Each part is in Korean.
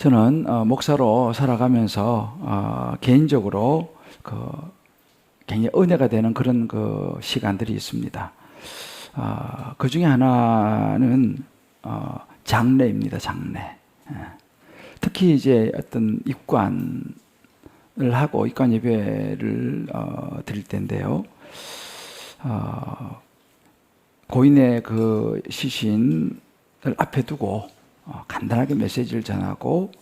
저는 목사로 살아가면서 개인적으로 굉장히 은혜가 되는 그런 시간들이 있습니다. 그 중에 하나는 장례입니다. 장례. 특히 이제 어떤 입관을 하고 입관 예배를 드릴 텐데요. 고인의 그 시신을 앞에 두고 간단하게 메시지를 전하고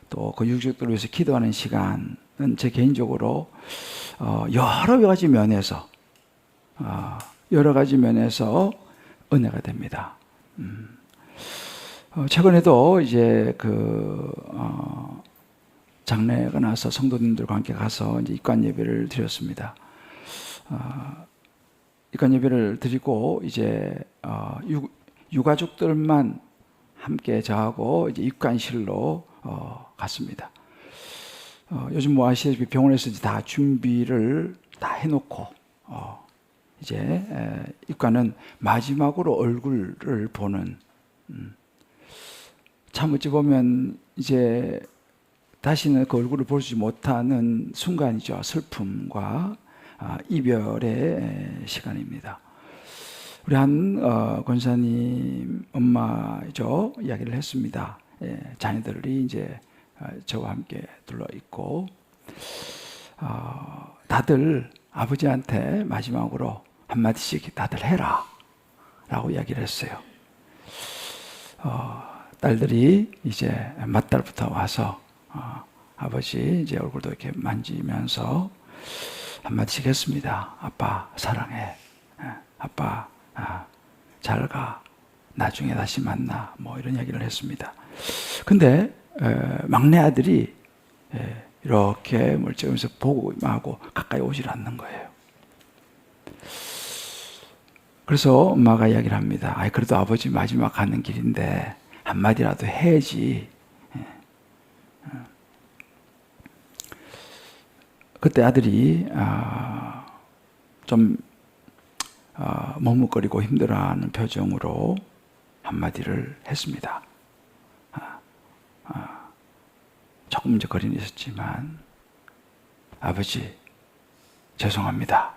또 그 유족들을 위해서 기도하는 시간은 제 개인적으로 여러 가지 면에서 은혜가 됩니다. 최근에도 이제 장례가 나서 성도님들과 함께 가서 이제 입관 예배를 드렸습니다. 입관 예배를 드리고 이제 유가족들만 함께 저하고 이제 입관실로 갔습니다. 요즘 뭐 아시다시피 병원에서 이제 다 준비를 다 해놓고 이제 입관은 마지막으로 얼굴을 보는 참 어찌 보면 이제 다시는 그 얼굴을 보지 못하는 순간이죠. 슬픔과 이별의 시간입니다. 우리 한 권사님 엄마죠. 이야기를 했습니다. 자녀들이 이제 저와 함께 둘러 있고 다들 아버지한테 마지막으로 한마디씩 다들 해라 라고 이야기를 했어요. 딸들이 이제 맏딸부터 와서 아버지 이제 얼굴도 이렇게 만지면서 한마디씩 했습니다. 아빠 사랑해. 아빠 잘 가. 나중에 다시 만나. 뭐 이런 얘기를 했습니다. 근데 막내 아들이 이렇게 멀쩡하면서 보고하고 가까이 오질 않는 거예요. 그래서 엄마가 이야기를 합니다. 그래도 아버지 마지막 가는 길인데 한마디라도 해야지. 그때 아들이 좀 머뭇거리고 힘들어하는 표정으로 한마디를 했습니다. 조금 이제 거리는 있었지만 아버지 죄송합니다.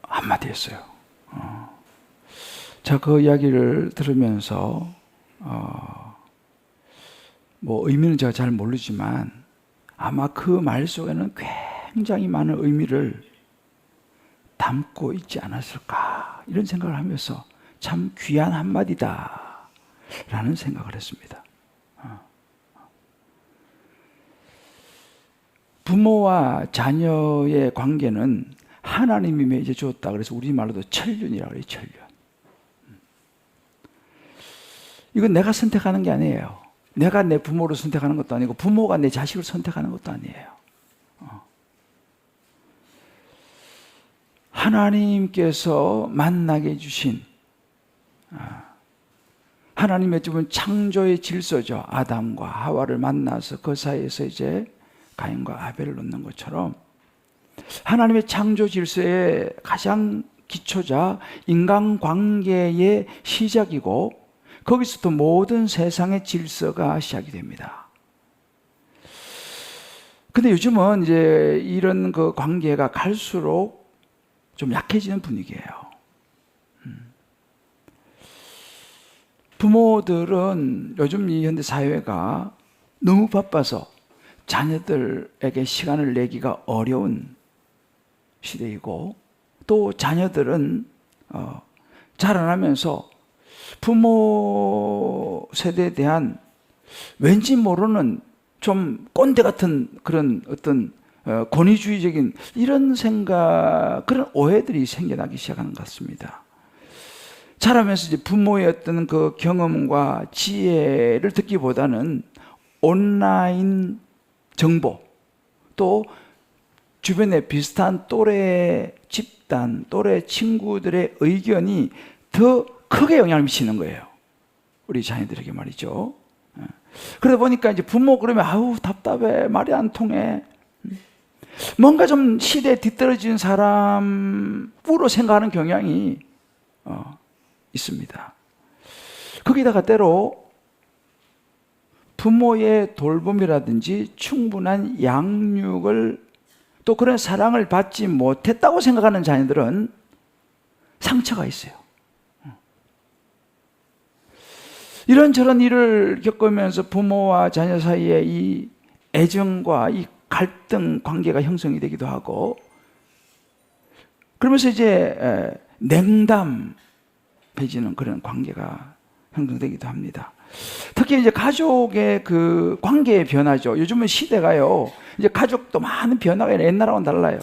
한마디 했어요. 제가 그 이야기를 들으면서 뭐 의미는 제가 잘 모르지만 아마 그 말 속에는 굉장히 많은 의미를 담고 있지 않았을까 이런 생각을 하면서 참 귀한 한마디다 라는 생각을 했습니다. 부모와 자녀의 관계는 하나님이 맺어 주었다. 그래서 우리말로도 천륜이라고 해요. 천륜. 이건 내가 선택하는 게 아니에요. 내가 내 부모를 선택하는 것도 아니고 부모가 내 자식을 선택하는 것도 아니에요. 하나님께서 만나게 해주신 하나님의 집은 창조의 질서죠. 아담과 하와를 만나서 그 사이에서 이제 가인과 아벨을 놓는 것처럼 하나님의 창조 질서의 가장 기초자 인간관계의 시작이고 거기서부터 모든 세상의 질서가 시작이 됩니다. 근데 요즘은 이제 이런 그 관계가 갈수록 좀 약해지는 분위기예요. 부모들은 요즘 이 현대 사회가 너무 바빠서 자녀들에게 시간을 내기가 어려운 시대이고 또 자녀들은 자라나면서 부모 세대에 대한 왠지 모르는 좀 꼰대 같은 그런 어떤 권위주의적인 이런 생각, 그런 오해들이 생겨나기 시작하는 것 같습니다. 자라면서 이제 부모의 어떤 그 경험과 지혜를 듣기보다는 온라인 정보, 또 주변에 비슷한 또래 집단, 또래 친구들의 의견이 더 크게 영향을 미치는 거예요. 우리 자녀들에게 말이죠. 그러다 보니까 이제 부모 그러면 아우 답답해, 말이 안 통해. 뭔가 좀 시대에 뒤떨어진 사람으로 생각하는 경향이 있습니다. 거기다가 때로 부모의 돌봄이라든지 충분한 양육을 또 그런 사랑을 받지 못했다고 생각하는 자녀들은 상처가 있어요. 이런저런 일을 겪으면서 부모와 자녀 사이에 이 애정과 이 갈등 관계가 형성이 되기도 하고, 그러면서 이제 냉담해지는 그런 관계가 형성되기도 합니다. 특히 이제 가족의 그 관계의 변화죠. 요즘은 시대가요, 이제 가족도 많은 변화가 옛날하고는 달라요.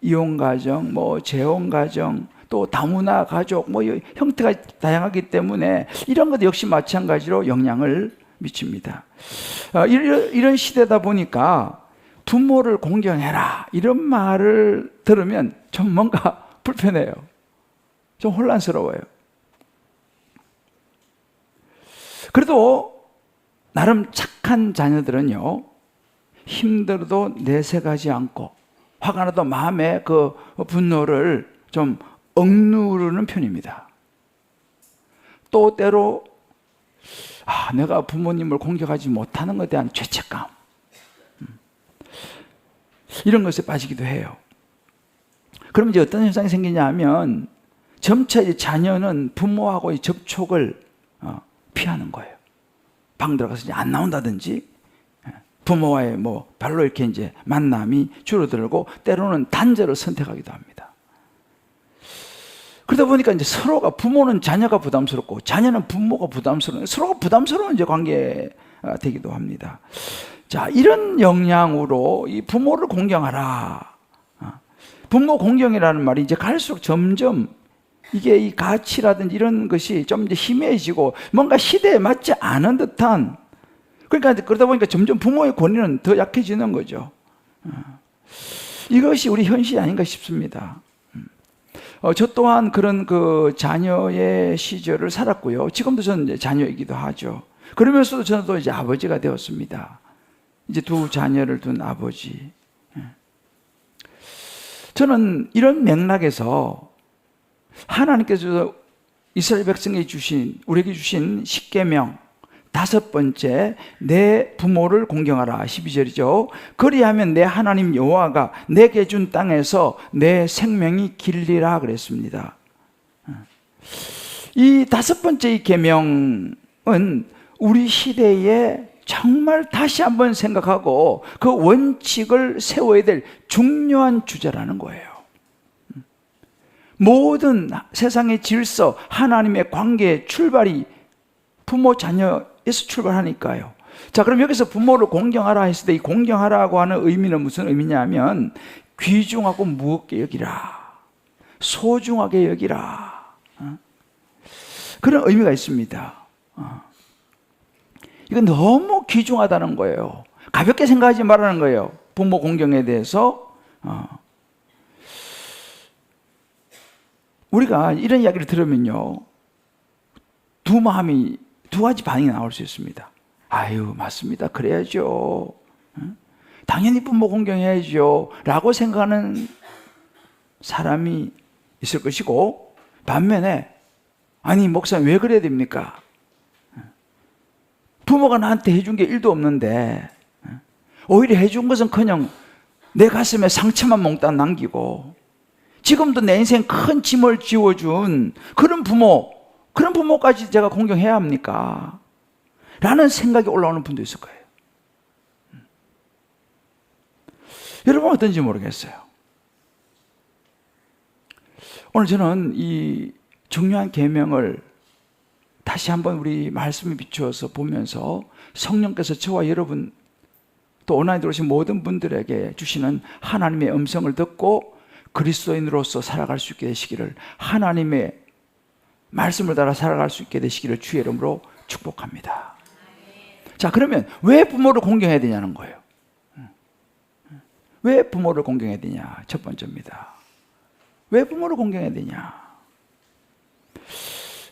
이혼 가정, 뭐 재혼 가정, 또 다문화 가족, 뭐 형태가 다양하기 때문에 이런 것도 역시 마찬가지로 영향을 미칩니다. 이런 시대다 보니까 부모를 공경해라 이런 말을 들으면 좀 뭔가 불편해요. 좀 혼란스러워요. 그래도 나름 착한 자녀들은요, 힘들어도 내색하지 않고 화가 나도 마음의 그 분노를 좀 억누르는 편입니다. 또 때로 내가 부모님을 공격하지 못하는 것에 대한 죄책감, 이런 것에 빠지기도 해요. 그럼 이제 어떤 현상이 생기냐 하면 점차 이제 자녀는 부모하고의 접촉을 피하는 거예요. 방 들어가서 이제 안 나온다든지, 부모와의 뭐 별로 이렇게 이제 만남이 줄어들고 때로는 단절을 선택하기도 합니다. 그러다 보니까 이제 서로가, 부모는 자녀가 부담스럽고 자녀는 부모가 부담스러운, 서로가 부담스러운 이제 관계가 되기도 합니다. 자, 이런 영향으로 이 부모를 공경하라. 부모 공경이라는 말이 이제 갈수록 점점 이게 이 가치라든지 이런 것이 좀 이제 희미해지고 뭔가 시대에 맞지 않은 듯한, 그러니까 그러다 보니까 점점 부모의 권위는 더 약해지는 거죠. 이것이 우리 현실이 아닌가 싶습니다. 저 또한 그런 그 자녀의 시절을 살았고요. 지금도 저는 이제 자녀이기도 하죠. 그러면서도 저는 또 이제 아버지가 되었습니다. 이제 두 자녀를 둔 아버지. 저는 이런 맥락에서 하나님께서 이스라엘 백성에게 주신, 우리에게 주신 십계명 5번째, 내 부모를 공경하라, 12절이죠. 그리하면 내 하나님 여호와가 내게 준 땅에서 내 생명이 길리라 그랬습니다. 이 5번째 이 계명은 우리 시대에 정말 다시 한번 생각하고 그 원칙을 세워야 될 중요한 주제라는 거예요. 모든 세상의 질서, 하나님의 관계의 출발이 부모 자녀에서 출발하니까요. 자, 그럼 여기서 부모를 공경하라 했을 때 이 공경하라고 하는 의미는 무슨 의미냐면 귀중하고 무겁게 여기라, 소중하게 여기라, 그런 의미가 있습니다. 이건 너무 귀중하다는 거예요. 가볍게 생각하지 말라는 거예요. 부모 공경에 대해서. 우리가 이런 이야기를 들으면요, 두 가지 반응이 나올 수 있습니다. 아유, 맞습니다. 그래야죠. 당연히 부모 공경해야죠. 라고 생각하는 사람이 있을 것이고, 반면에 아니, 목사님 왜 그래야 됩니까? 부모가 나한테 해준 게 1도 없는데 오히려 해준 것은커녕 내 가슴에 상처만 몽땅 남기고 지금도 내 인생 큰 짐을 지워준 그런 부모까지 제가 공경해야 합니까? 라는 생각이 올라오는 분도 있을 거예요. 여러분 어떤지 모르겠어요. 오늘 저는 이 중요한 계명을 다시 한번 우리 말씀에 비추어서 보면서 성령께서 저와 여러분 또 온라인 들어오신 모든 분들에게 주시는 하나님의 음성을 듣고 그리스도인으로서 살아갈 수 있게 되시기를, 하나님의 말씀을 따라 살아갈 수 있게 되시기를 주의 이름으로 축복합니다. 자, 그러면 왜 부모를 공경해야 되냐는 거예요. 왜 부모를 공경해야 되냐? 첫 번째입니다. 왜 부모를 공경해야 되냐?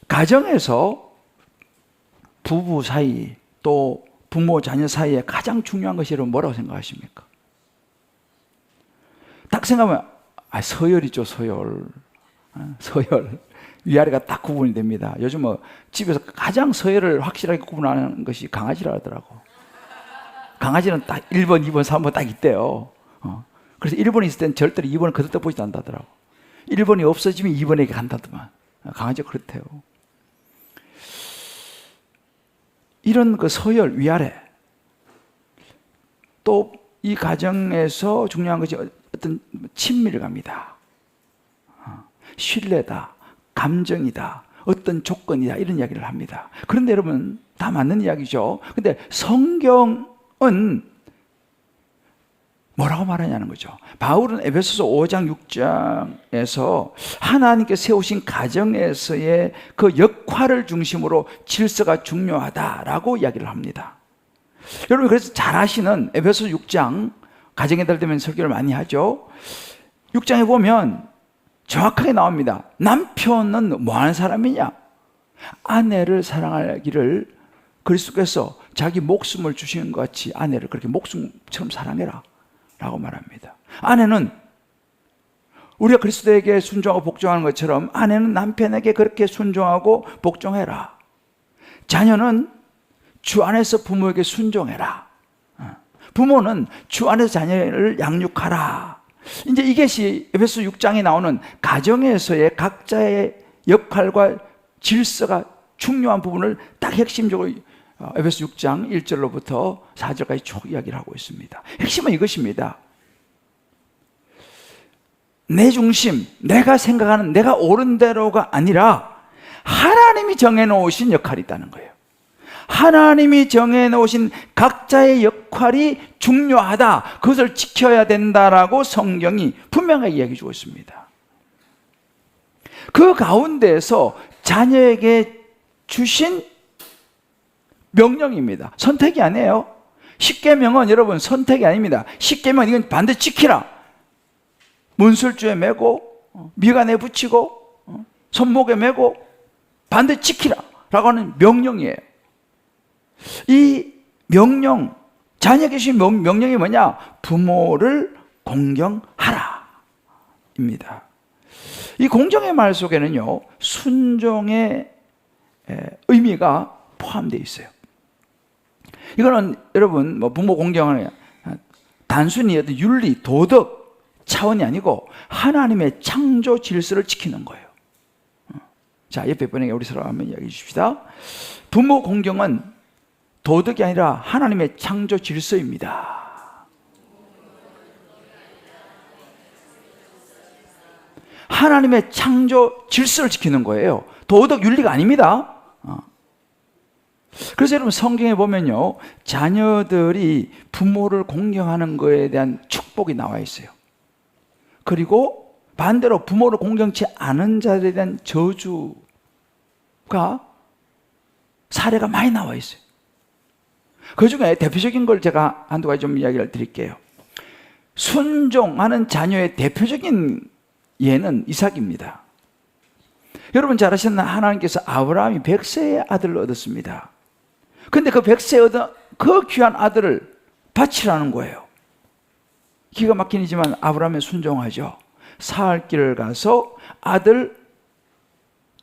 가정에서 부부 사이 또 부모 자녀 사이에 가장 중요한 것이 여러분 뭐라고 생각하십니까? 딱 생각하면 서열이죠, 서열. 서열. 위아래가 딱 구분이 됩니다. 요즘 뭐 집에서 가장 서열을 확실하게 구분하는 것이 강아지라 하더라고. 강아지는 딱 1번, 2번, 3번 딱 있대요. 그래서 1번이 있을 땐 절대로 2번을 거들떠 보지도 않다더라고. 1번이 없어지면 2번에게 간다더만. 강아지가 그렇대요. 이런 그 서열, 위아래. 또 이 가정에서 중요한 것이 어떤 친밀감이다. 신뢰다. 감정이다. 어떤 조건이다. 이런 이야기를 합니다. 그런데 여러분, 다 맞는 이야기죠. 근데 성경은 뭐라고 말하냐는 거죠. 바울은 에베소서 5장 6장에서 하나님께 세우신 가정에서의 그 역할을 중심으로 질서가 중요하다라고 이야기를 합니다. 여러분, 그래서 잘 아시는 에베소서 6장, 가정에 대한 설교를 많이 하죠. 6장에 보면 정확하게 나옵니다. 남편은 뭐 하는 사람이냐? 아내를 사랑하기를 그리스도께서 자기 목숨을 주시는 것 같이 아내를 그렇게 목숨처럼 사랑해라 라고 말합니다. 아내는 우리가 그리스도에게 순종하고 복종하는 것처럼 아내는 남편에게 그렇게 순종하고 복종해라. 자녀는 주 안에서 부모에게 순종해라. 부모는 주 안에서 자녀를 양육하라. 이제 이것이 에베소 6장에 나오는 가정에서의 각자의 역할과 질서가 중요한 부분을 딱 핵심적으로 에베소 6장 1절로부터 4절까지 쭉 이야기를 하고 있습니다. 핵심은 이것입니다. 내 중심, 내가 생각하는 내가 옳은 대로가 아니라 하나님이 정해놓으신 역할이 있다는 거예요. 하나님이 정해놓으신 각자의 역할이 중요하다. 그것을 지켜야 된다라고 성경이 분명하게 이야기해 주고 있습니다. 그 가운데서 자녀에게 주신 명령입니다. 선택이 아니에요. 십계명은 여러분 선택이 아닙니다. 십계명은 이건 반드시 지키라. 문술주에 메고 미간에 붙이고 손목에 메고 반드시 지키라 라고 하는 명령이에요. 이 명령, 자녀에게 주신 명령이 뭐냐? 부모를 공경하라 입니다. 이 공경의 말 속에는요, 순종의 의미가 포함되어 있어요. 이거는 여러분 부모 공경은 단순히 어떤 윤리, 도덕 차원이 아니고 하나님의 창조 질서를 지키는 거예요. 자, 옆에 분에게 우리 서로 한번 이야기해 주십시다. 부모 공경은 도덕이 아니라 하나님의 창조 질서입니다. 하나님의 창조 질서를 지키는 거예요. 도덕 윤리가 아닙니다. 그래서 여러분 성경에 보면요, 자녀들이 부모를 공경하는 것에 대한 축복이 나와 있어요. 그리고 반대로 부모를 공경치 않은 자들에 대한 저주가 사례가 많이 나와 있어요. 그 중에 대표적인 걸 제가 한두 가지 좀 이야기를 드릴게요. 순종하는 자녀의 대표적인 예는 이삭입니다. 여러분 잘 아시는 하나님께서 아브라함이 100세의 아들을 얻었습니다. 근데 그 100세에 얻은 그 귀한 아들을 바치라는 거예요. 기가 막힌 이지만 아브라함에 순종하죠. 사할 길을 가서 아들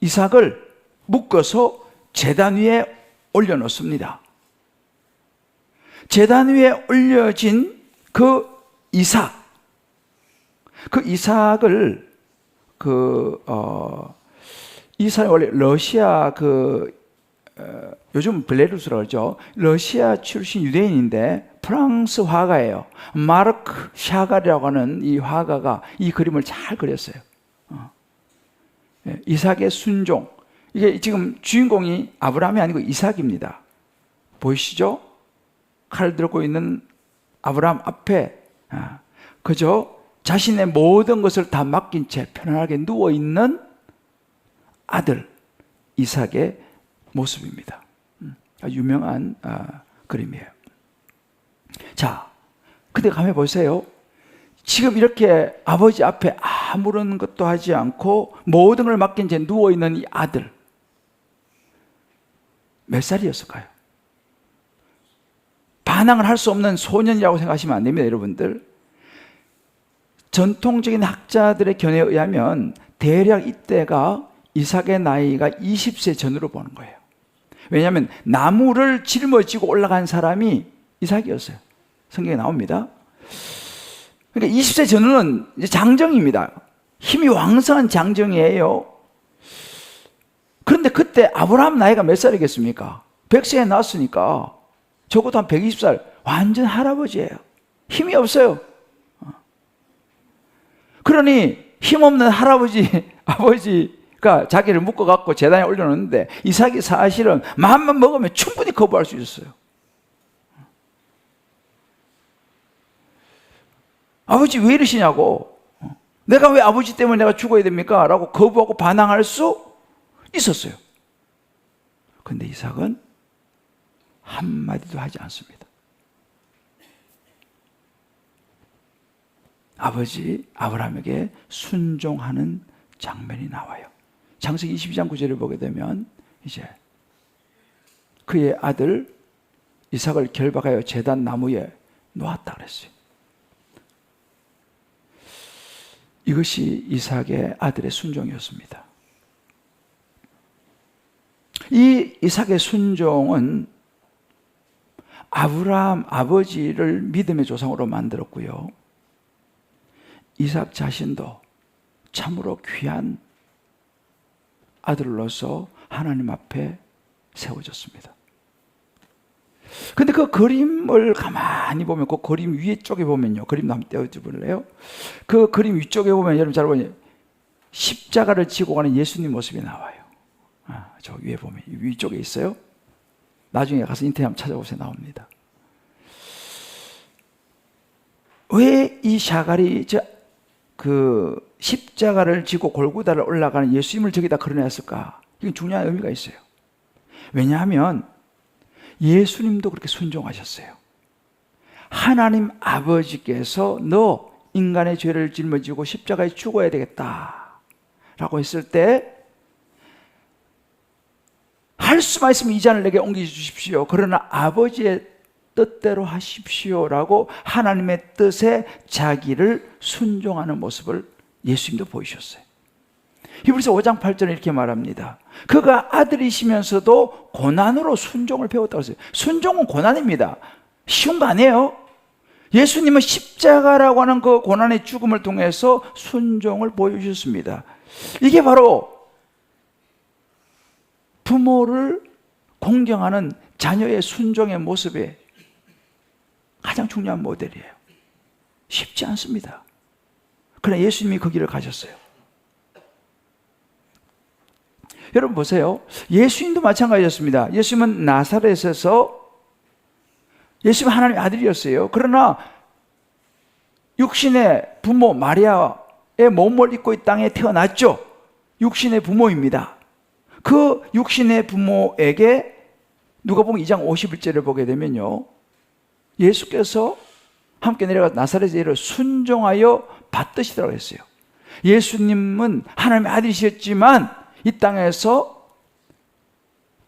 이삭을 묶어서 제단 위에 올려놓습니다. 제단 위에 올려진 그 이삭을 이삭이 원래 러시아 요즘 블레루스라고 그러죠. 러시아 출신 유대인인데 프랑스 화가예요. 마르크 샤갈이라고 하는 이 화가가 이 그림을 잘 그렸어요. 이삭의 순종. 이게 지금 주인공이 아브라함이 아니고 이삭입니다. 보이시죠? 칼 들고 있는 아브라함 앞에 그저 자신의 모든 것을 다 맡긴 채 편안하게 누워있는 아들 이삭의 모습입니다. 유명한 그림이에요. 자, 근데 가만히 보세요. 지금 이렇게 아버지 앞에 아무런 것도 하지 않고 모든 걸 맡긴 채 누워있는 이 아들 몇 살이었을까요? 반항을 할 수 없는 소년이라고 생각하시면 안 됩니다, 여러분들. 전통적인 학자들의 견해에 의하면 대략 이때가 이삭의 나이가 20세 전으로 보는 거예요. 왜냐하면 나무를 짊어지고 올라간 사람이 이삭이었어요. 성경에 나옵니다. 그러니까 20세 전후는 이제 장정입니다. 힘이 왕성한 장정이에요. 그런데 그때 아브라함 나이가 몇 살이겠습니까? 100세에 낳았으니까 적어도 한 120살, 완전 할아버지예요. 힘이 없어요. 그러니 힘없는 할아버지, 아버지가 자기를 묶어갖고 제단에 올려놓는데 이삭이 사실은 마음만 먹으면 충분히 거부할 수 있었어요. 아버지 왜 이러시냐고, 내가 왜 아버지 때문에 내가 죽어야 됩니까? 라고 거부하고 반항할 수 있었어요. 그런데 이삭은 한마디도 하지 않습니다. 아버지 아브라함에게 순종하는 장면이 나와요. 창세기 22장 9절을 보게 되면 이제 그의 아들 이삭을 결박하여 제단 나무에 놓았다 그랬어요. 이것이 이삭의 아들의 순종이었습니다. 이 이삭의 순종은 아브라함 아버지를 믿음의 조상으로 만들었고요. 이삭 자신도 참으로 귀한 아들로서 하나님 앞에 세워졌습니다. 근데 그 그림을 가만히 보면, 그 그림 위에 쪽에 보면요, 그림 한번 떼어줘 볼래요? 그 그림 위쪽에 보면 여러분 잘 보면 십자가를 지고 가는 예수님 모습이 나와요. 저 위에 보면 위쪽에 있어요. 나중에 가서 인터넷 한번 찾아보세요. 나옵니다. 왜 이 샤갈이 그 십자가를 지고 골고다를 올라가는 예수님을 저기다 그려냈을까? 이건 중요한 의미가 있어요. 왜냐하면 예수님도 그렇게 순종하셨어요. 하나님 아버지께서 너 인간의 죄를 짊어지고 십자가에 죽어야 되겠다 라고 했을 때, 할 수만 있으면 이 잔을 내게 옮겨주십시오. 그러나 아버지의 뜻대로 하십시오 라고 하나님의 뜻에 자기를 순종하는 모습을 예수님도 보이셨어요. 히브리서 5장 8절에 이렇게 말합니다. 그가 아들이시면서도 고난으로 순종을 배웠다고 했어요. 순종은 고난입니다. 쉬운 거 아니에요. 예수님은 십자가라고 하는 그 고난의 죽음을 통해서 순종을 보여주셨습니다. 이게 바로 부모를 공경하는 자녀의 순종의 모습의 가장 중요한 모델이에요. 쉽지 않습니다. 그러나 예수님이 그 길을 가셨어요. 여러분 보세요. 예수님도 마찬가지였습니다. 예수님은 나사렛에서, 예수님은 하나님의 아들이었어요. 그러나 육신의 부모 마리아의 몸을 입고 이 땅에 태어났죠. 육신의 부모입니다. 그 육신의 부모에게 누가복음 2장 51절을 보게 되면요, 예수께서 함께 내려가 나사렛에 이르러 순종하여 받드시더라고 했어요. 예수님은 하나님의 아들이셨지만 이 땅에서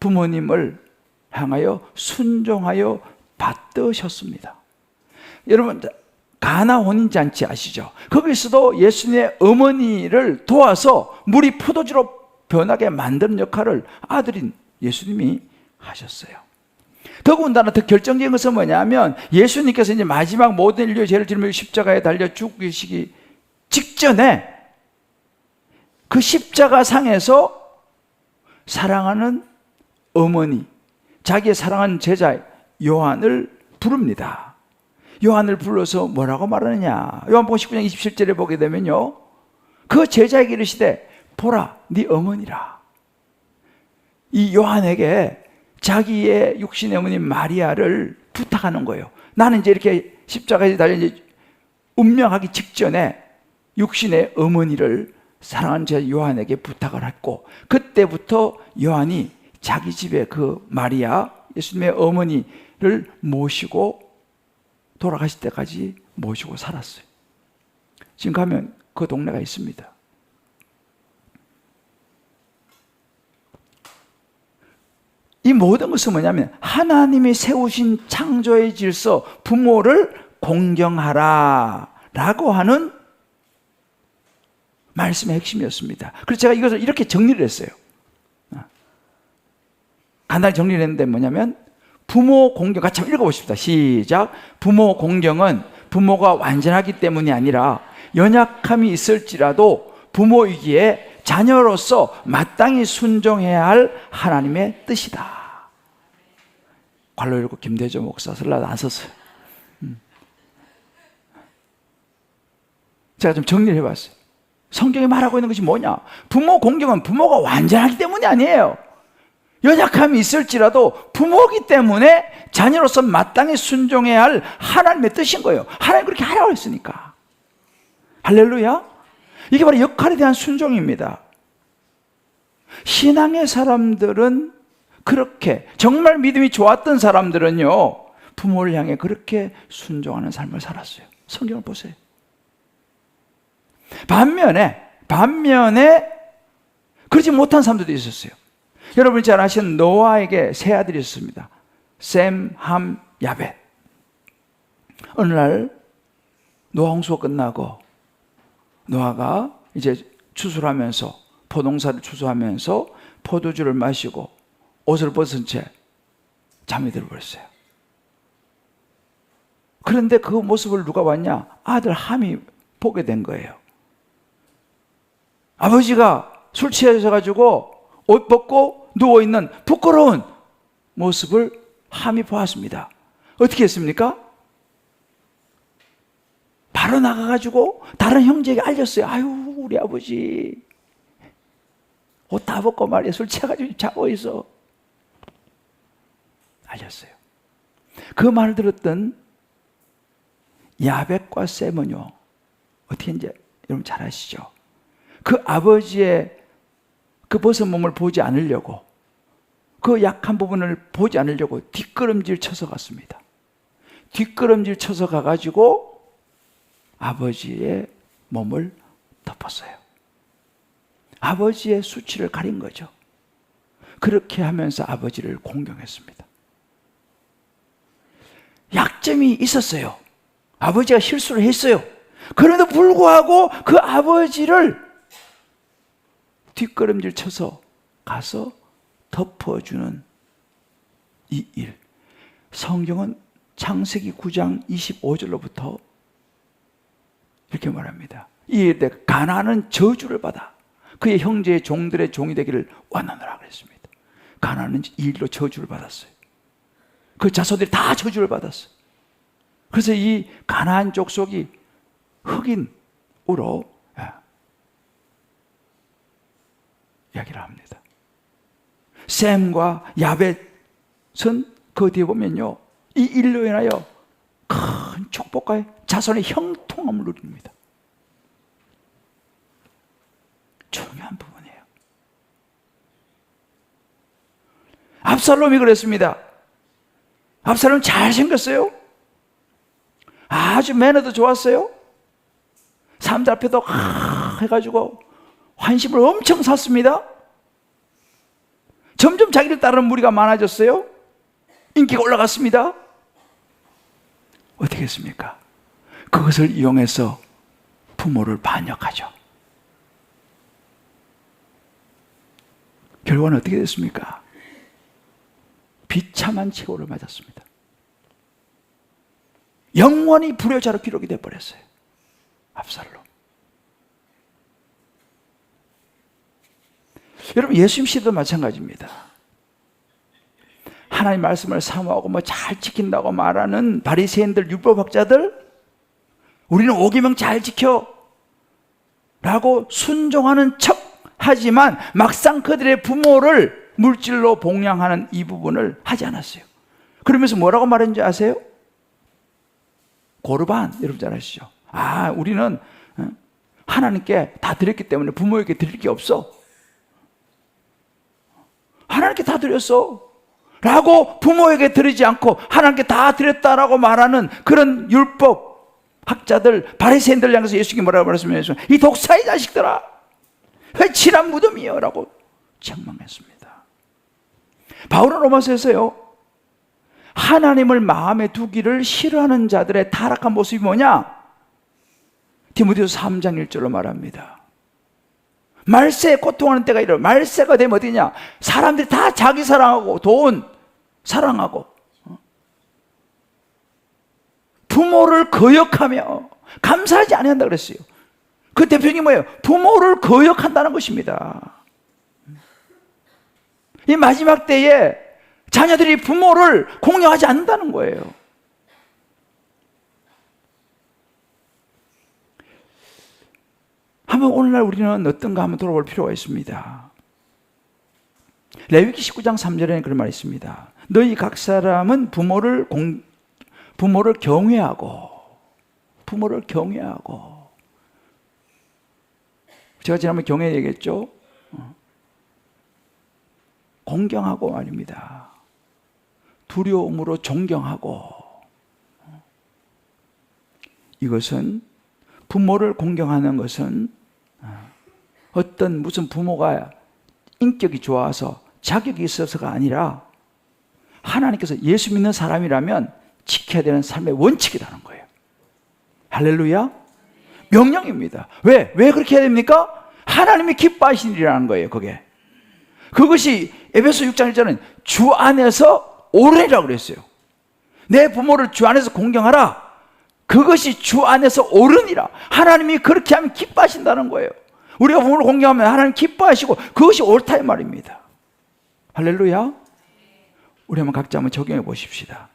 부모님을 향하여 순종하여 받드셨습니다. 여러분 가나 혼인잔치 아시죠? 거기서도 예수님의 어머니를 도와서 물이 포도주로 변하게 만드는 역할을 아들인 예수님이 하셨어요. 더군다나 더 결정적인 것은 뭐냐면, 예수님께서 이제 마지막 모든 인류의 죄를 짊어지고 십자가에 달려 죽으시기 직전에 그 십자가 상에서 사랑하는 어머니, 자기의 사랑하는 제자 요한을 부릅니다. 요한을 불러서 뭐라고 말하느냐? 요한복음 19장 27절에 보게 되면요, 그 제자에게 이르시되 보라 네 어머니라. 이 요한에게 자기의 육신의 어머니 마리아를 부탁하는 거예요. 나는 이제 이렇게 십자가에 달려 이제 운명하기 직전에 육신의 어머니를 사랑하는 제 요한에게 부탁을 했고, 그때부터 요한이 자기 집에 그 마리아, 예수님의 어머니를 모시고 돌아가실 때까지 모시고 살았어요. 지금 가면 그 동네가 있습니다. 이 모든 것은 뭐냐면 하나님이 세우신 창조의 질서, 부모를 공경하라 라고 하는 말씀의 핵심이었습니다. 그래서 제가 이것을 이렇게 정리를 했어요. 간단히 정리를 했는데 뭐냐면, 부모 공경, 같이 한번 읽어보십시다. 시작. 부모 공경은 부모가 완전하기 때문이 아니라 연약함이 있을지라도 부모이기에 자녀로서 마땅히 순종해야 할 하나님의 뜻이다. 관로 읽고 김대조 목사 설날 안 썼어요. 제가 좀 정리를 해봤어요. 성경이 말하고 있는 것이 뭐냐? 부모 공경은 부모가 완전하기 때문이 아니에요. 연약함이 있을지라도 부모이기 때문에 자녀로서 마땅히 순종해야 할 하나님의 뜻인 거예요. 하나님 그렇게 하라고 했으니까. 할렐루야. 이게 바로 역할에 대한 순종입니다. 신앙의 사람들은 그렇게, 정말 믿음이 좋았던 사람들은요, 부모를 향해 그렇게 순종하는 삶을 살았어요. 성경을 보세요. 반면에 그러지 못한 사람들도 있었어요. 여러분이 잘 아시는 노아에게 세 아들이 있었습니다. 셈, 함, 야벳. 어느 날 노아 홍수가 끝나고 노아가 이제 추수하면서, 포농사를 추수하면서 포도주를 마시고 옷을 벗은 채 잠이 들어버렸어요. 그런데 그 모습을 누가 봤냐? 아들 함이 보게 된 거예요. 아버지가 술 취하셔가지고 옷 벗고 누워있는 부끄러운 모습을 함이 보았습니다. 어떻게 했습니까? 바로 나가가지고 다른 형제에게 알렸어요. 아유, 우리 아버지 옷 다 벗고 말이야, 술 취해가지고 자고 있어. 알렸어요. 그 말을 들었던 야벳과 셈은요, 어떻게 했는지 여러분 잘 아시죠? 그 아버지의 그 벗은 몸을 보지 않으려고, 그 약한 부분을 보지 않으려고 뒷걸음질 쳐서 갔습니다. 뒷걸음질 쳐서 가가지고 아버지의 몸을 덮었어요. 아버지의 수치를 가린 거죠. 그렇게 하면서 아버지를 공경했습니다. 약점이 있었어요. 아버지가 실수를 했어요. 그럼에도 불구하고 그 아버지를 뒷걸음질 쳐서 가서 덮어주는 이 일. 성경은 창세기 9장 25절로부터 이렇게 말합니다. 이에 대해 가나안은 저주를 받아 그의 형제의 종들의 종이 되기를 원하노라 그랬습니다. 가나안은 이 일로 저주를 받았어요. 그 자손들이 다 저주를 받았어요. 그래서 이 가나안 족속이 흑인으로 이야기를 합니다. 셈과 야벳은 그 뒤에 보면요, 이 일로 인하여 큰 축복과 자손의 형통함을 누립니다. 중요한 부분이에요. 압살롬이 그랬습니다. 압살롬 잘생겼어요. 아주 매너도 좋았어요. 사람들 앞에도 해가지고 환심을 엄청 샀습니다. 점점 자기를 따르는 무리가 많아졌어요. 인기가 올라갔습니다. 어떻게 했습니까? 그것을 이용해서 부모를 반역하죠. 결과는 어떻게 됐습니까? 비참한 최후를 맞았습니다. 영원히 불효자로 기록이 되어버렸어요. 압살롬. 여러분, 예수님 시대도 마찬가지입니다. 하나님 말씀을 사모하고 잘 지킨다고 말하는 바리새인들, 율법학자들, 우리는 오계명 잘 지켜 라고 순종하는 척 하지만 막상 그들의 부모를 물질로 봉양하는 이 부분을 하지 않았어요. 그러면서 뭐라고 말했는지 아세요? 고르반, 여러분 잘 아시죠? 우리는 하나님께 다 드렸기 때문에 부모에게 드릴 게 없어. 하나님께 다 드렸어 라고 부모에게 드리지 않고 하나님께 다 드렸다라고 말하는 그런 율법 학자들, 바리새인들 향해서 예수님이 뭐라고 말했습니까? 이 독사의 자식들아, 회칠한 무덤이여 라고 책망했습니다. 바울은 로마서에서요, 하나님을 마음에 두기를 싫어하는 자들의 타락한 모습이 뭐냐? 디모데후서 3장 1절로 말합니다. 말세에 고통하는 때가 이래. 말세가 되면 어디냐? 사람들이 다 자기 사랑하고 돈 사랑하고 부모를 거역하며 감사하지 않는다 그랬어요. 그 대표님이 뭐예요? 부모를 거역한다는 것입니다. 이 마지막 때에 자녀들이 부모를 공경하지 않는다는 거예요. 한번 오늘날 우리는 어떤가 한번 돌아볼 필요가 있습니다. 레위기 19장 3절에는 그런 말이 있습니다. 너희 각 사람은 부모를 경외하고 제가 지난번에 경외 얘기했죠. 공경하고 말입니다. 두려움으로 존경하고. 이것은 부모를 공경하는 것은 어떤 무슨 부모가 인격이 좋아서 자격이 있어서가 아니라 하나님께서 예수 믿는 사람이라면 지켜야 되는 삶의 원칙이라는 거예요. 할렐루야. 명령입니다. 왜 그렇게 해야 됩니까? 하나님이 기뻐하시리라는 거예요. 그것이 에베소 6장 1절은 주 안에서 옳으리라고 그랬어요. 내 부모를 주 안에서 공경하라. 그것이 주 안에서 옳으니라. 하나님이 그렇게 하면 기뻐하신다는 거예요. 우리가 부모를 공경하면 하나님 기뻐하시고 그것이 옳다 이 말입니다. 할렐루야. 우리 한번 각자 한번 적용해 보십시다.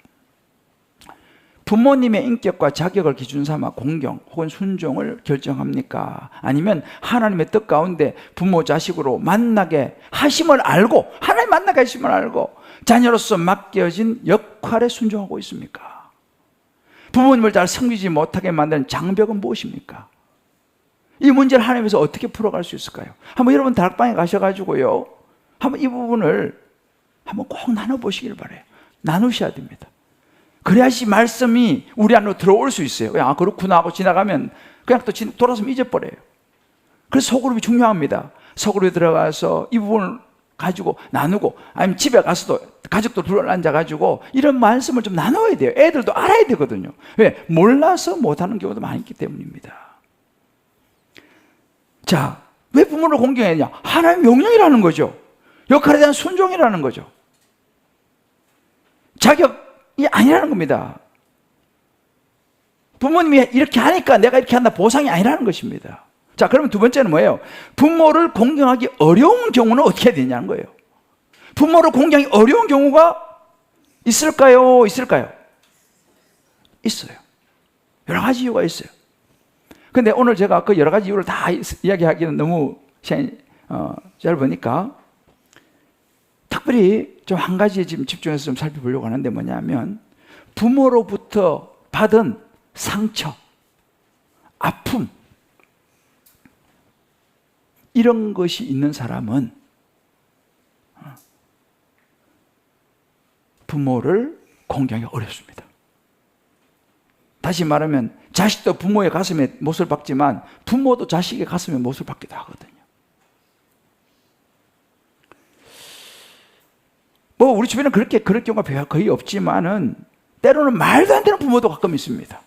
부모님의 인격과 자격을 기준 삼아 공경 혹은 순종을 결정합니까? 아니면 하나님의 뜻 가운데 부모 자식으로 만나게 하심을 알고, 하나님 만나게 하심을 알고 자녀로서 맡겨진 역할에 순종하고 있습니까? 부모님을 잘 섬기지 못하게 만드는 장벽은 무엇입니까? 이 문제를 하나님께서 어떻게 풀어갈 수 있을까요? 한번 여러분 다락방에 가셔가지고요, 한번 이 부분을 한번 꼭 나눠보시길 바라요. 나누셔야 됩니다. 그래야지 말씀이 우리 안으로 들어올 수 있어요. 그냥 그렇구나 하고 지나가면 그냥 또 돌아서 잊어버려요. 그래서 소그룹이 중요합니다. 소그룹에 들어가서 이 부분을 가지고 나누고, 아니면 집에 가서도 가족도 둘러앉아가지고 이런 말씀을 좀 나눠야 돼요. 애들도 알아야 되거든요. 왜? 몰라서 못하는 경우도 많이 있기 때문입니다. 자, 왜 부모를 공경해야 되냐? 하나님의 명령이라는 거죠. 역할에 대한 순종이라는 거죠. 자격이 아니라는 겁니다. 부모님이 이렇게 하니까 내가 이렇게 한다, 보상이 아니라는 것입니다. 자, 그러면 두 번째는 뭐예요? 부모를 공경하기 어려운 경우는 어떻게 해야 되냐는 거예요. 부모를 공경하기 어려운 경우가 있을까요? 있어요. 여러 가지 이유가 있어요. 근데 오늘 제가 그 여러 가지 이유를 다 이야기하기는 너무 시간이 짧으니까 특별히 좀 한 가지에 지금 집중해서 좀 살펴보려고 하는데 뭐냐면, 부모로부터 받은 상처, 아픔, 이런 것이 있는 사람은 부모를 공경하기 어렵습니다. 다시 말하면 자식도 부모의 가슴에 못을 박지만 부모도 자식의 가슴에 못을 박기도 하거든요. 뭐 우리 주변에 그럴 경우가 거의 없지만은 때로는 말도 안 되는 부모도 가끔 있습니다.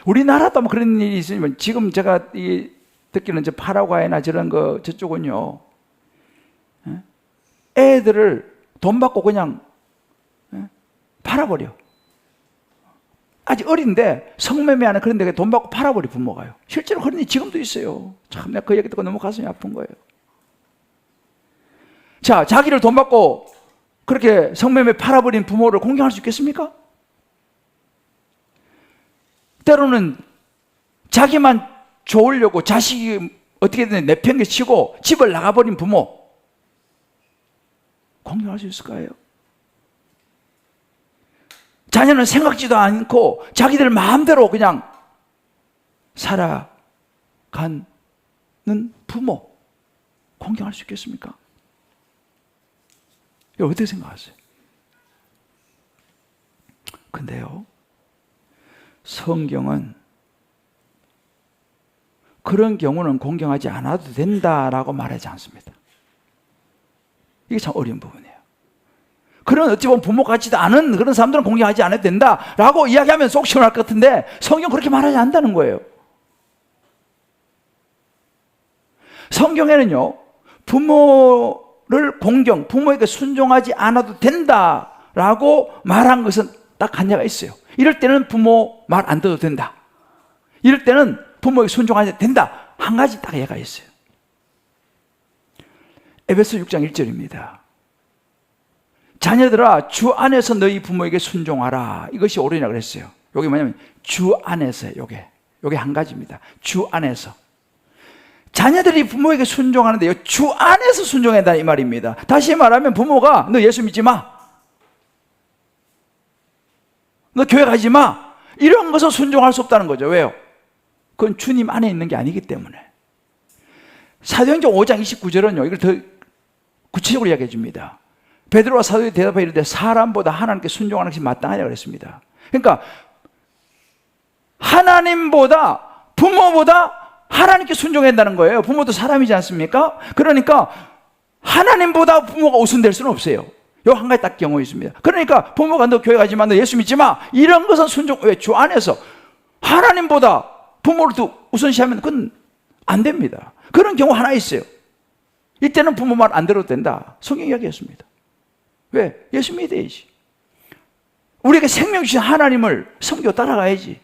우리나라도 뭐 그런 일이 있으면, 지금 제가 듣기는 파라과이나 저쪽은요, 애들을 돈 받고 그냥 팔아버려. 아직 어린데 성매매하는 그런 데 돈 받고 팔아버려, 부모가요. 실제로 그런 일이 지금도 있어요. 참, 내가 그 얘기 듣고 너무 가슴이 아픈 거예요. 자, 자기를 돈 받고 그렇게 성매매 팔아버린 부모를 공경할 수 있겠습니까? 때로는 자기만 좋으려고 자식이 어떻게든 내팽개치고 집을 나가버린 부모 공경할 수 있을까요? 자녀는 생각지도 않고 자기들 마음대로 그냥 살아가는 부모 공경할 수 있겠습니까? 이거 어떻게 생각하세요? 근데요, 성경은 그런 경우는 공경하지 않아도 된다라고 말하지 않습니다. 이게 참 어려운 부분이에요. 그런 어찌 보면 부모 같지도 않은 그런 사람들은 공경하지 않아도 된다라고 이야기하면 속 시원할 것 같은데 성경 그렇게 말하지 않는다는 거예요. 성경에는요, 부모를 부모에게 순종하지 않아도 된다라고 말한 것은 딱 한 예가 있어요. 이럴 때는 부모 말 안 들어도 된다. 이럴 때는 부모에게 순종하지 된다. 한 가지 딱 예가 있어요. 에베소 6장 1절입니다. 자녀들아, 주 안에서 너희 부모에게 순종하라. 이것이 옳으니라 그랬어요. 여기 뭐냐면 주 안에서요. 요게 한 가지입니다. 주 안에서. 자녀들이 부모에게 순종하는데요, 주 안에서 순종해야 한다 이 말입니다. 다시 말하면 부모가 너 예수 믿지 마, 너 교회 가지 마, 이런 것은 순종할 수 없다는 거죠. 왜요? 그건 주님 안에 있는 게 아니기 때문에. 사도행전 5장 29절은요 이걸 더 구체적으로 이야기해 줍니다. 베드로와 사도들이 대답하여 이르되 사람보다 하나님께 순종하는 것이 마땅하냐 그랬습니다. 그러니까 하나님보다, 부모보다 하나님께 순종해야 한다는 거예요. 부모도 사람이지 않습니까? 그러니까 하나님보다 부모가 우선될 수는 없어요. 요 한 가지 딱 경우가 있습니다. 그러니까 부모가 너 교회 가지 마, 너 예수 믿지 마, 이런 것은 순종. 왜? 주 안에서 하나님보다 부모를 또 우선시하면 그건 안 됩니다. 그런 경우 하나 있어요. 이때는 부모 말 안 들어도 된다. 성경 이야기했습니다. 왜? 예수 믿어야지. 우리에게 생명 주신 하나님을 섬겨 따라가야지.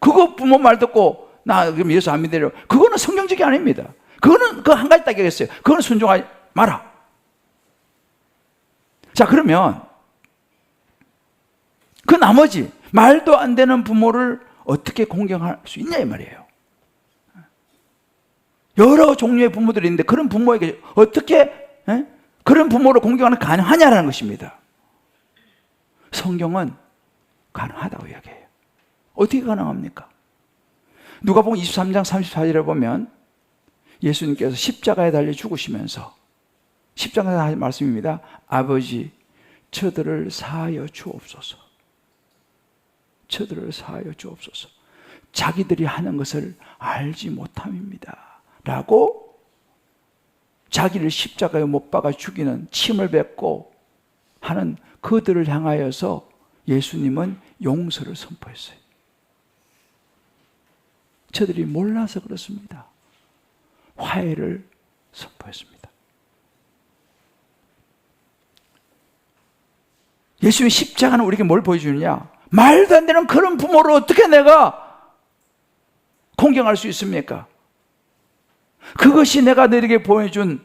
그거 부모 말 듣고 나 그럼 예수 안 믿으려, 그거는 성경적이 아닙니다. 그거는 그 한 가지 딱 얘기했어요. 그거는 순종하지 마라. 자, 그러면 그 나머지 말도 안 되는 부모를 어떻게 공경할 수 있냐 이 말이에요. 여러 종류의 부모들이 있는데 그런 부모에게 어떻게 그런 부모를 공경하는 가능하냐라는 것입니다. 성경은 가능하다고 이야기해요. 어떻게 가능합니까? 누가복음 23장 34절에 보면 예수님께서 십자가에 달려 죽으시면서 십자가에 하신 말씀입니다. 아버지, 저들을 사하여 주옵소서. 저들을 사하여 주옵소서. 자기들이 하는 것을 알지 못함입니다. 라고 자기를 십자가에 못 박아 죽이는, 침을 뱉고 하는 그들을 향하여서 예수님은 용서를 선포했어요. 저들이 몰라서 그렇습니다. 화해를 선포했습니다. 예수의 십자가는 우리에게 뭘 보여주느냐? 말도 안 되는 그런 부모를 어떻게 내가 공경할 수 있습니까? 그것이 내가 너에게 보여준,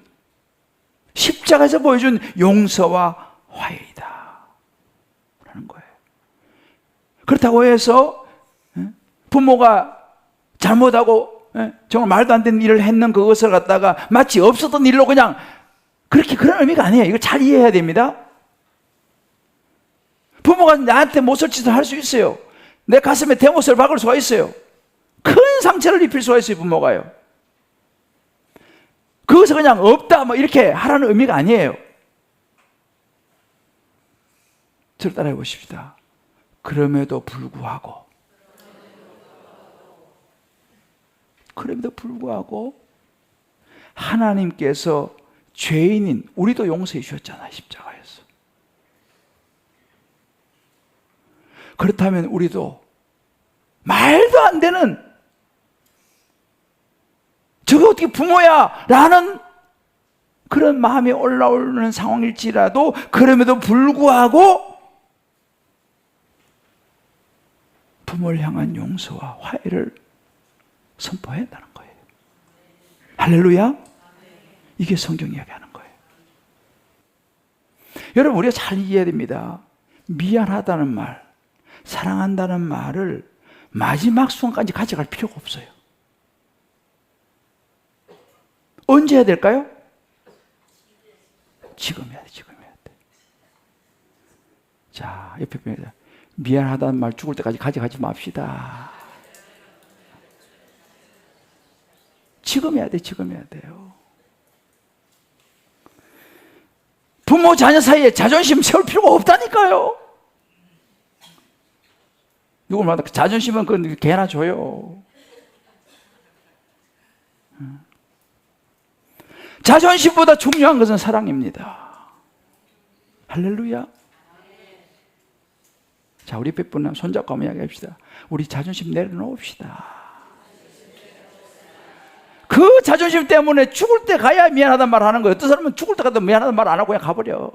십자가에서 보여준 용서와 화해이다 라는 거예요. 그렇다고 해서 부모가 잘못하고 정말 말도 안 되는 일을 했는 그것을 갖다가 마치 없었던 일로 그냥 그렇게, 그런 의미가 아니에요. 이거 잘 이해해야 됩니다. 부모가 나한테 못살짓을 할 수 있어요. 내 가슴에 대못을 박을 수가 있어요. 큰 상처를 입힐 수가 있어요, 부모가요. 그것을 그냥 없다 뭐 이렇게 하라는 의미가 아니에요. 저를 따라해 보십시다. 그럼에도 불구하고 하나님께서 죄인인 우리도 용서해 주셨잖아요, 십자가에서. 그렇다면 우리도 말도 안 되는, 저거 어떻게 부모야 라는 그런 마음이 올라오는 상황일지라도 그럼에도 불구하고 부모를 향한 용서와 화해를 선포해야 한다는 거예요. 할렐루야. 이게 성경 이야기하는 거예요. 여러분, 우리가 잘 이해해야 됩니다. 미안하다는 말, 사랑한다는 말을 마지막 순간까지 가져갈 필요가 없어요. 언제 해야 될까요? 지금 해야 돼, 지금 해야 돼. 자, 옆에 분입니다. 미안하다는 말 죽을 때까지 가져가지 맙시다. 지금 해야 돼, 지금 해야 돼요. 부모 자녀 사이에 자존심 세울 필요가 없다니까요. 누굴 말하다 자존심은 그건 개나 줘요. 자존심보다 중요한 것은 사랑입니다. 할렐루야. 자, 우리 백분은 손잡고 한번 이야기합시다. 우리 자존심 내려놓읍시다. 그 그 자존심 때문에 죽을 때 가야 미안하단 말 하는 거예요. 어떤 사람은 죽을 때 가도 미안하단 말 안 하고 그냥 가버려.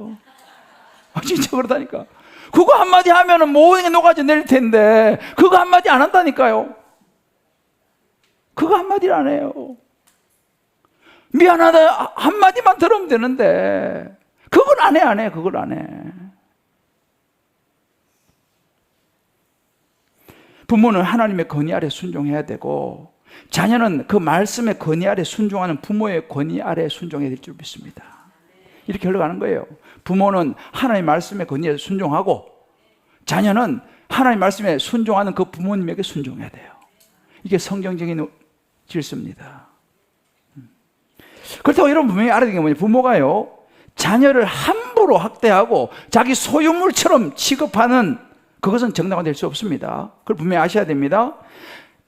진짜 그러다니까. 그거 한마디 하면은 모든 게 녹아져 내릴 텐데 그거 한마디 안 한다니까요. 그거 한마디를 안 해요. 미안하다 한마디만 들으면 되는데 그걸 안 해. 그걸 안 해. 부모는 하나님의 권위 아래 순종해야 되고 자녀는 그 말씀의 권위 아래 순종하는 부모의 권위 아래 순종해야 될 줄 믿습니다. 이렇게 흘러가는 거예요. 부모는 하나님의 말씀의 권위에 순종하고 자녀는 하나님의 말씀에 순종하는 그 부모님에게 순종해야 돼요. 이게 성경적인 질서입니다. 그렇다고 여러분 분명히 알아야 되는 게 뭐냐, 부모가요 자녀를 함부로 학대하고 자기 소유물처럼 취급하는 그것은 정당화 될 수 없습니다. 그걸 분명히 아셔야 됩니다.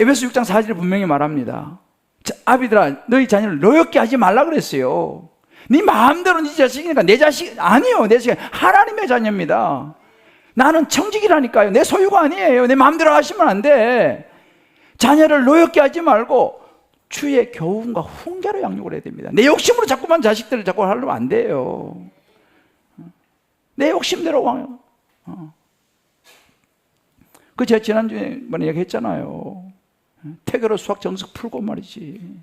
에베소 6장 4절에 분명히 말합니다. 아비들아 너희 자녀를 노엽게 하지 말라 그랬어요. 네 마음대로 네 자식이니까. 내 자식 아니에요. 내 자식 하나님의 자녀입니다. 나는 청직이라니까요. 내 소유가 아니에요. 내 마음대로 하시면 안 돼. 자녀를 노엽게 하지 말고 주의 교훈과 훈계로 양육을 해야 됩니다. 내 욕심으로 자꾸만 자식들을 자꾸 하려면 안 돼요. 내 욕심대로 와요. 그 제가 지난주에 뭐냐 얘기했잖아요. 태교로 수학 정석 풀고 말이지.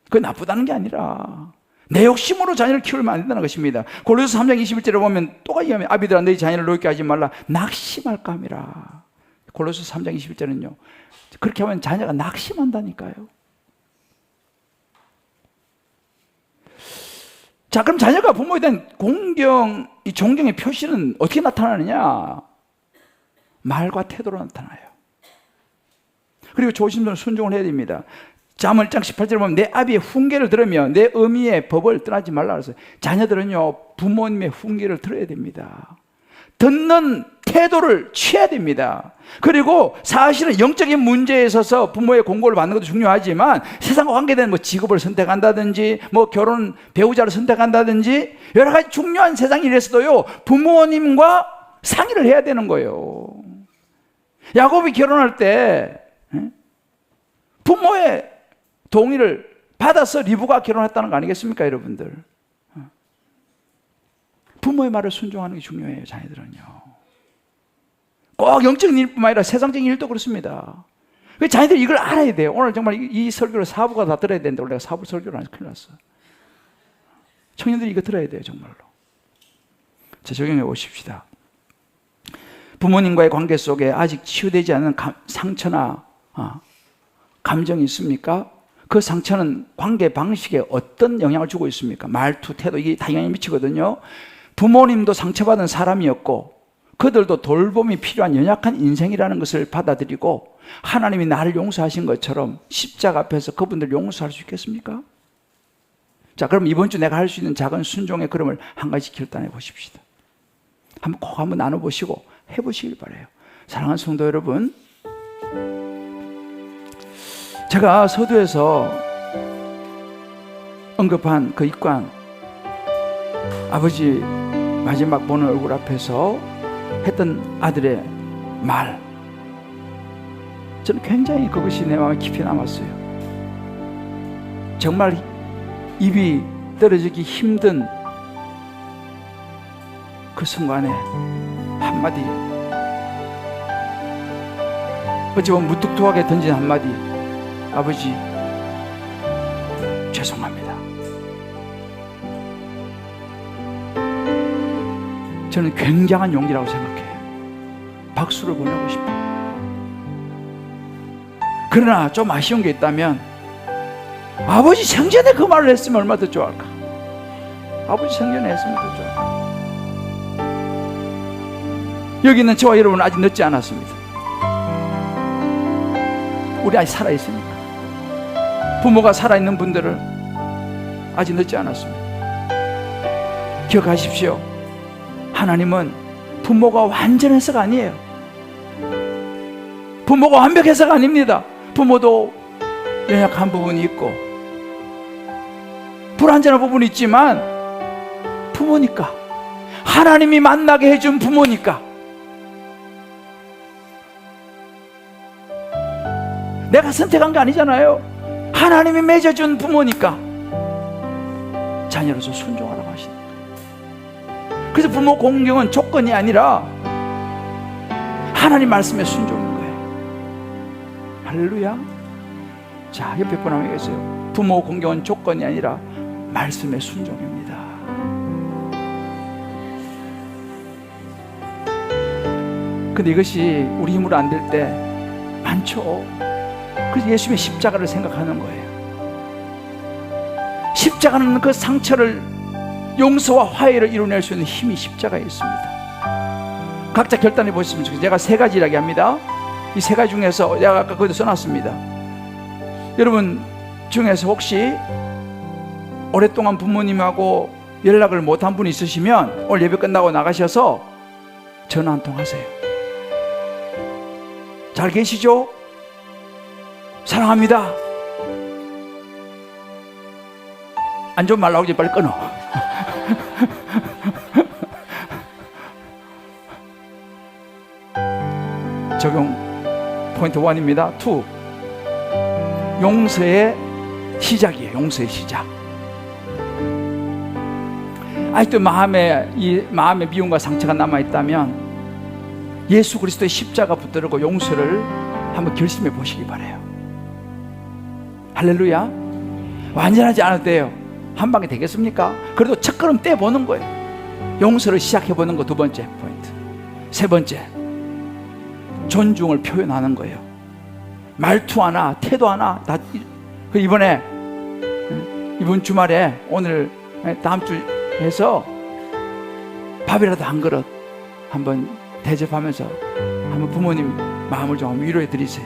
그게 나쁘다는 게 아니라 내 욕심으로 자녀를 키우면 안 된다는 것입니다. 골로새 3장 21절에 보면 똑같이 하면 아비들아 너희 자녀를 노엽게 하지 말라 낙심할까 함이라. 골로새 3장 21절은요 그렇게 하면 자녀가 낙심한다니까요. 자, 그럼 자녀가 부모에 대한 공경, 이 존경의 표시는 어떻게 나타나느냐? 말과 태도로 나타나요. 그리고 조심스러운 순종을 해야 됩니다. 잠언 1장 18절에 보면 내 아비의 훈계를 들으며 내 어미의 법을 떠나지 말라 그랬어요. 자녀들은요 부모님의 훈계를 들어야 됩니다. 듣는 태도를 취해야 됩니다. 그리고 사실은 영적인 문제에 있어서 부모의 공고를 받는 것도 중요하지만 세상과 관계되는 뭐 직업을 선택한다든지 뭐 결혼 배우자를 선택한다든지 여러 가지 중요한 세상 일에서도요 부모님과 상의를 해야 되는 거예요. 야곱이 결혼할 때 부모의 동의를 받아서 리브가 결혼했다는 거 아니겠습니까, 여러분들? 부모의 말을 순종하는 게 중요해요, 자녀들은요. 꼭 영적인 일뿐만 아니라 세상적인 일도 그렇습니다. 자녀들이 이걸 알아야 돼요. 오늘 정말 이 설교를 사부가 다 들어야 되는데 원래 사부 설교를 안 해서 큰일 났어. 청년들이 이거 들어야 돼요, 정말로. 자, 적용해 보십시다. 부모님과의 관계 속에 아직 치유되지 않은 상처나 감정이 있습니까? 그 상처는 관계 방식에 어떤 영향을 주고 있습니까? 말투, 태도, 이게 다 영향이 미치거든요. 부모님도 상처받은 사람이었고 그들도 돌봄이 필요한 연약한 인생이라는 것을 받아들이고 하나님이 나를 용서하신 것처럼 십자가 앞에서 그분들 용서할 수 있겠습니까? 자, 그럼 이번 주 내가 할 수 있는 작은 순종의 걸음을 한 가지 결단해 보십시다. 꼭 한번 나눠보시고 해보시길 바라요. 사랑하는 성도 여러분, 제가 서두에서 언급한 그 입관 아버지 마지막 보는 얼굴 앞에서 했던 아들의 말, 저는 굉장히 그것이 내 마음에 깊이 남았어요. 정말 입이 떨어지기 힘든 그 순간에 한마디, 어찌 보면 무뚝뚝하게 던진 한마디, 아버지 죄송합니다. 저는 굉장한 용기라고 생각해요. 박수를 보내고 싶어요. 그러나 좀 아쉬운 게 있다면 아버지 생전에 그 말을 했으면 얼마나 더 좋을까. 아버지 생전에 했으면 더 좋을까. 여기 있는 저와 여러분은 아직 늦지 않았습니다. 우리 아직 살아있으니까. 부모가 살아있는 분들은 아직 늦지 않았습니다. 기억하십시오. 하나님은 부모가 완전해서가 아니에요. 부모가 완벽해서가 아닙니다. 부모도 연약한 부분이 있고 불완전한 부분이 있지만 부모니까, 하나님이 만나게 해준 부모니까 내가 선택한 게 아니잖아요. 하나님이 맺어준 부모니까 자녀로서 순종하라고 하시는 거예요. 그래서 부모 공경은 조건이 아니라 하나님 말씀에 순종인 거예요. 할렐루야. 자, 옆에 분 한번 얘기해주세요. 부모 공경은 조건이 아니라 말씀의 순종입니다. 근데 이것이 우리 힘으로 안 될 때 많죠. 그래서 예수님의 십자가를 생각하는 거예요. 십자가는 그 상처를, 용서와 화해를 이루어낼 수 있는 힘이 십자가에 있습니다. 각자 결단해 보시면 좋겠어요. 제가 세 가지 이야기합니다. 이 세 가지 중에서 내가 아까 거기다 써놨습니다. 여러분 중에서 혹시 오랫동안 부모님하고 연락을 못한 분이 있으시면 오늘 예배 끝나고 나가셔서 전화 한 통 하세요. 잘 계시죠? 사랑합니다. 안 좋은 말 나오지 빨리 끊어. 적용 포인트 1입니다. 2. 용서의 시작이에요. 용서의 시작. 아직도 마음에 미움과 상처가 남아있다면 예수 그리스도의 십자가 붙들고 용서를 한번 결심해 보시기 바라요. 할렐루야. 완전하지 않아도 돼요. 한 방에 되겠습니까? 그래도 첫걸음 떼보는 거예요. 용서를 시작해보는 거 두 번째 포인트. 세 번째, 존중을 표현하는 거예요. 말투 하나, 태도 하나 다. 이번 주말에 오늘 다음 주 해서 밥이라도 한 그릇 한번 대접하면서 한번 부모님 마음을 좀 위로해 드리세요.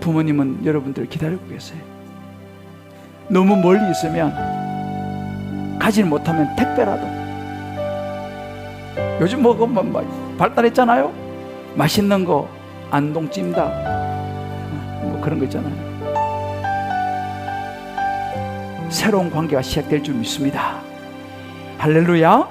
부모님은 여러분들 기다리고 계세요. 너무 멀리 있으면 가지 못하면 택배라도. 요즘 뭐 발달했잖아요. 맛있는 거 안동 찜닭 뭐 그런 거 있잖아요. 새로운 관계가 시작될 줄 믿습니다. 할렐루야.